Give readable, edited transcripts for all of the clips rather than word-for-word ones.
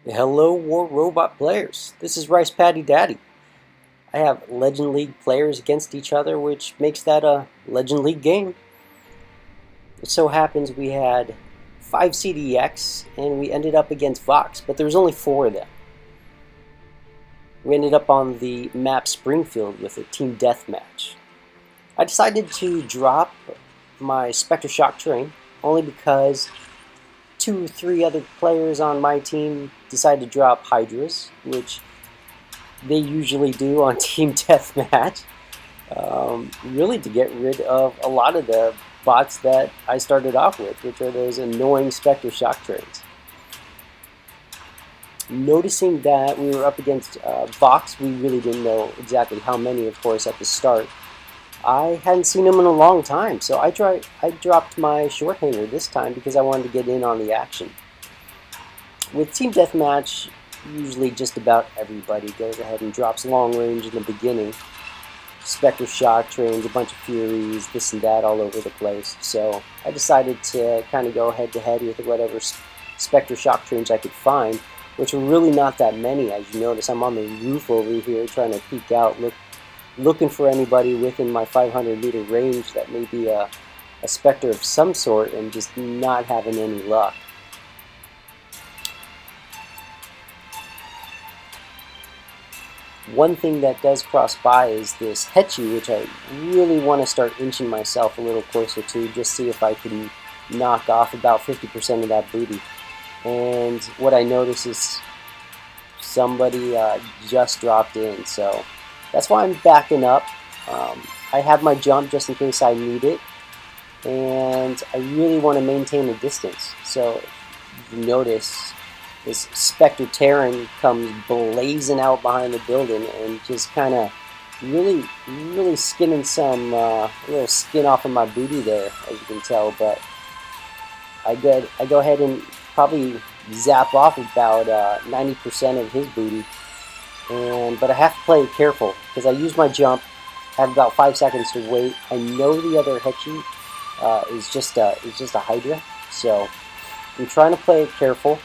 Hello, War Robot players. This is Rice Patty Daddy. I have Legend League players against each other, which makes that a Legend League game. It so happens we had 5 CDX and we ended up against Vox, but there was only 4 of them. We ended up on the map Springfield with a team deathmatch. I decided to drop my Spectre Shock Train only because 2 or 3 other players on my team decided to drop Hydras, which they usually do on Team Deathmatch, really to get rid of a lot of the bots that I started off with, which are those annoying Spectre Shock Trains. Noticing that we were up against Vox, we really didn't know exactly how many, of course, at the start. I hadn't seen him in a long time, so I dropped my short hanger this time because I wanted to get in on the action. With Team Deathmatch, usually just about everybody goes ahead and drops long range in the beginning. Spectre Shock Trains, a bunch of Furies, this and that all over the place. So I decided to kind of go head to head with whatever Spectre Shock Trains I could find, which were really not that many. As you notice, I'm on the roof over here trying to peek out, looking for anybody within my 500-meter range that may be a Spectre of some sort, and just not having any luck. One thing that does cross by is this ÇeÇi, which I really want to start inching myself a little closer to, just see if I can knock off about 50% of that booty. And what I notice is somebody just dropped in, so that's why I'm backing up. I have my jump just in case I need it, and I really want to maintain a distance. So you notice this Spectre Terran comes blazing out behind the building and just kind of really skimming some little skin off of my booty there, as you can tell. But I go ahead and probably zap off about 90% of his booty. But I have to play it careful because I use my jump, have about 5 seconds to wait. I know the other ÇeÇi is just a Hydra, so I'm trying to play it careful,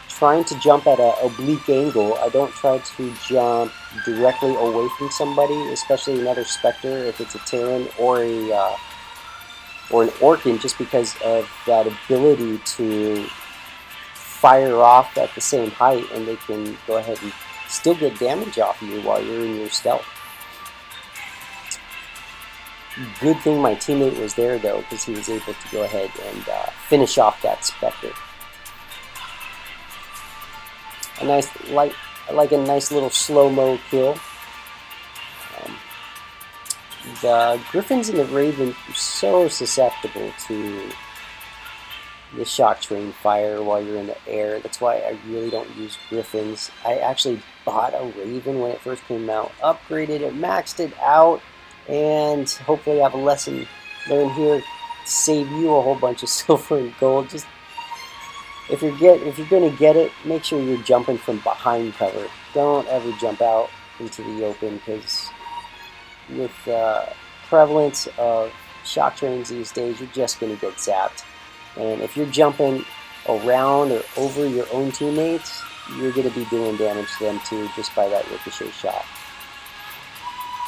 trying to jump at an oblique angle. I don't try to jump directly away from somebody, especially another Spectre if it's a Terran or an Orkin, just because of that ability to fire off at the same height, and they can go ahead and still get damage off you while you're in your stealth. Good thing my teammate was there though, because he was able to go ahead and finish off that Spectre. I like a nice little slow-mo kill. The Griffins and the Ravens are so susceptible to the shock train fire while you're in the air. That's why I really don't use Griffins. I actually bought a Raven when it first came out, upgraded it, maxed it out, and hopefully I have a lesson learned here. Save you a whole bunch of silver and gold. Just if you're gonna get it, make sure you're jumping from behind cover. Don't ever jump out into the open, because with the prevalence of shock trains these days, you're just gonna get zapped. And if you're jumping around or over your own teammates, you're going to be doing damage to them too, just by that ricochet shot.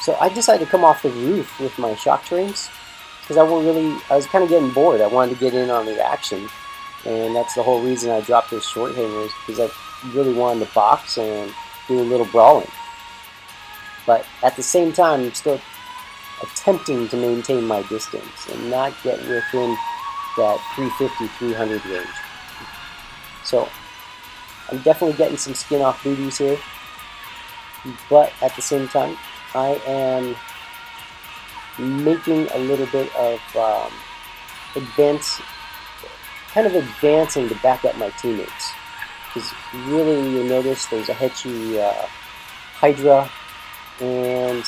So I decided to come off the roof with my shock trains, because I was kind of getting bored. I wanted to get in on the action, and that's the whole reason I dropped those short hangers, because I really wanted to box and do a little brawling. But at the same time, I'm still attempting to maintain my distance and not get within that 350, 300 range. So I'm definitely getting some skin off booties here, but at the same time I am making a little bit of advancing to back up my teammates, because really you'll notice there's a ÇeÇi Hydra, and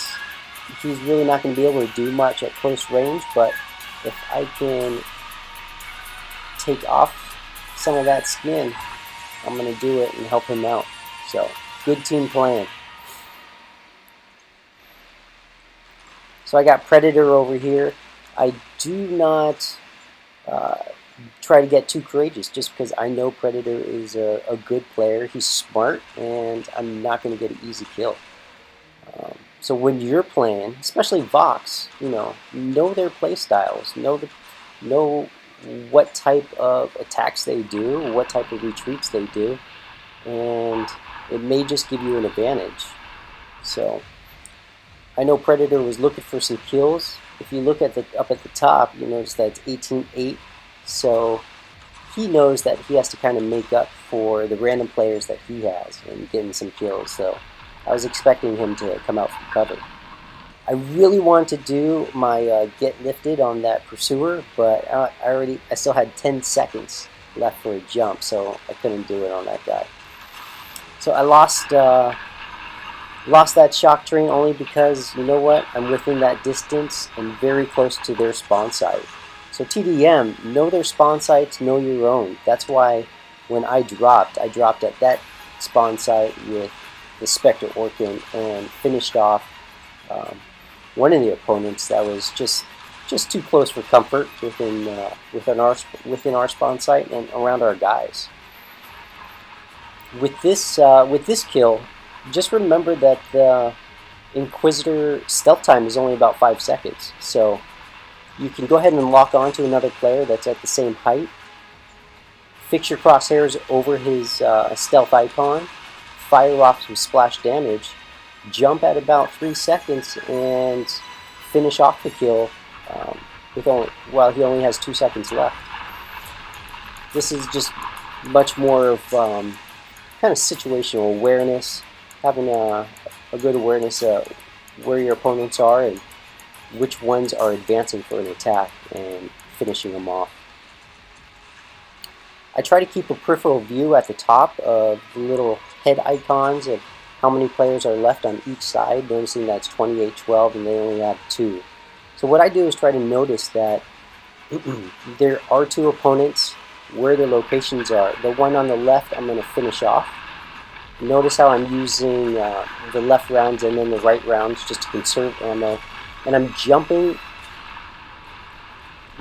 he's really not going to be able to do much at close range. But if I can take off some of that skin, I'm going to do it and help him out. So, good team playing. So I got Predator over here. I do not try to get too courageous just because I know Predator is a good player. He's smart, and I'm not going to get an easy kill. So when you're playing, especially Vox, know their play styles, know what type of attacks they do, what type of retreats they do, and it may just give you an advantage. So I know Predator was looking for some kills. If you look at up at the top, you notice that it's 18-8. So he knows that he has to kind of make up for the random players that he has and getting some kills. So I was expecting him to come out from cover. I really wanted to do my get lifted on that pursuer, but I still had 10 seconds left for a jump, so I couldn't do it on that guy. So I lost that shock train only because, you know what, I'm within that distance and very close to their spawn site. So TDM, know their spawn sites, know your own. That's why when I dropped at that spawn site with the Spectre Orkin and finished off one of the opponents that was just too close for comfort within our spawn site and around our guys. With this kill, just remember that the Inquisitor stealth time is only about 5 seconds, so you can go ahead and lock on to another player that's at the same height, fix your crosshairs over his stealth icon, fire off some splash damage, jump at about 3 seconds, and finish off the kill while he only has 2 seconds left. This is just much more of kind of situational awareness, having a good awareness of where your opponents are and which ones are advancing for an attack and finishing them off. I try to keep a peripheral view at the top of the little head icons of how many players are left on each side, noticing that's 28-12 and they only have 2. So what I do is try to notice that there are 2 opponents, where their locations are. The one on the left I'm going to finish off. Notice how I'm using the left rounds and then the right rounds just to conserve ammo. And I'm jumping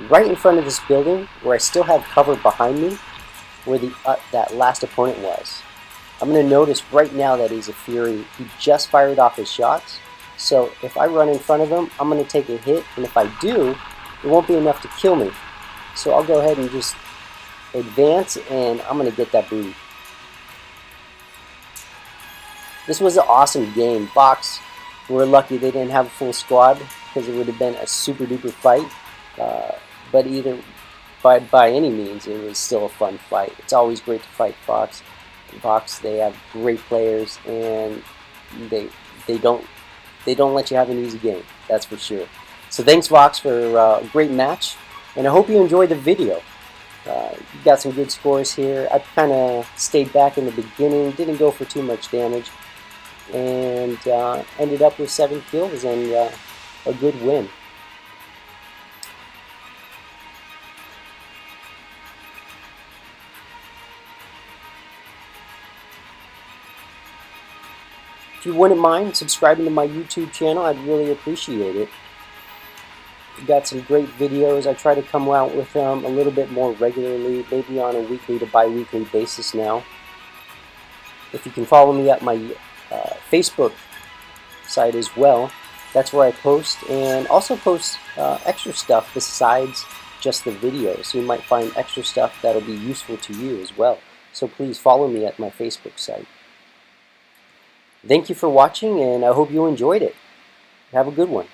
right in front of this building where I still have cover behind me where that last opponent was. I'm going to notice right now that he's a Fury. He just fired off his shots. So if I run in front of him, I'm going to take a hit. And if I do, it won't be enough to kill me. So I'll go ahead and just advance and I'm going to get that booty. This was an awesome game. Vox were lucky they didn't have a full squad because it would have been a super duper fight. But either by any means, it was still a fun fight. It's always great to fight Vox. Vox, they have great players and they don't let you have an easy game. That's for sure. So thanks Vox for a great match, and I hope you enjoyed the video. You got some good scores here. I kind of stayed back in the beginning, didn't go for too much damage, and ended up with 7 kills and a good win. If you wouldn't mind subscribing to my YouTube channel, I'd really appreciate it. We've got some great videos. I try to come out with them a little bit more regularly, maybe on a weekly to bi-weekly basis now. If you can follow me at my Facebook site as well, that's where I post, and also post extra stuff besides just the videos. So you might find extra stuff that'll be useful to you as well. So please follow me at my Facebook site. Thank you for watching, and I hope you enjoyed it. Have a good one.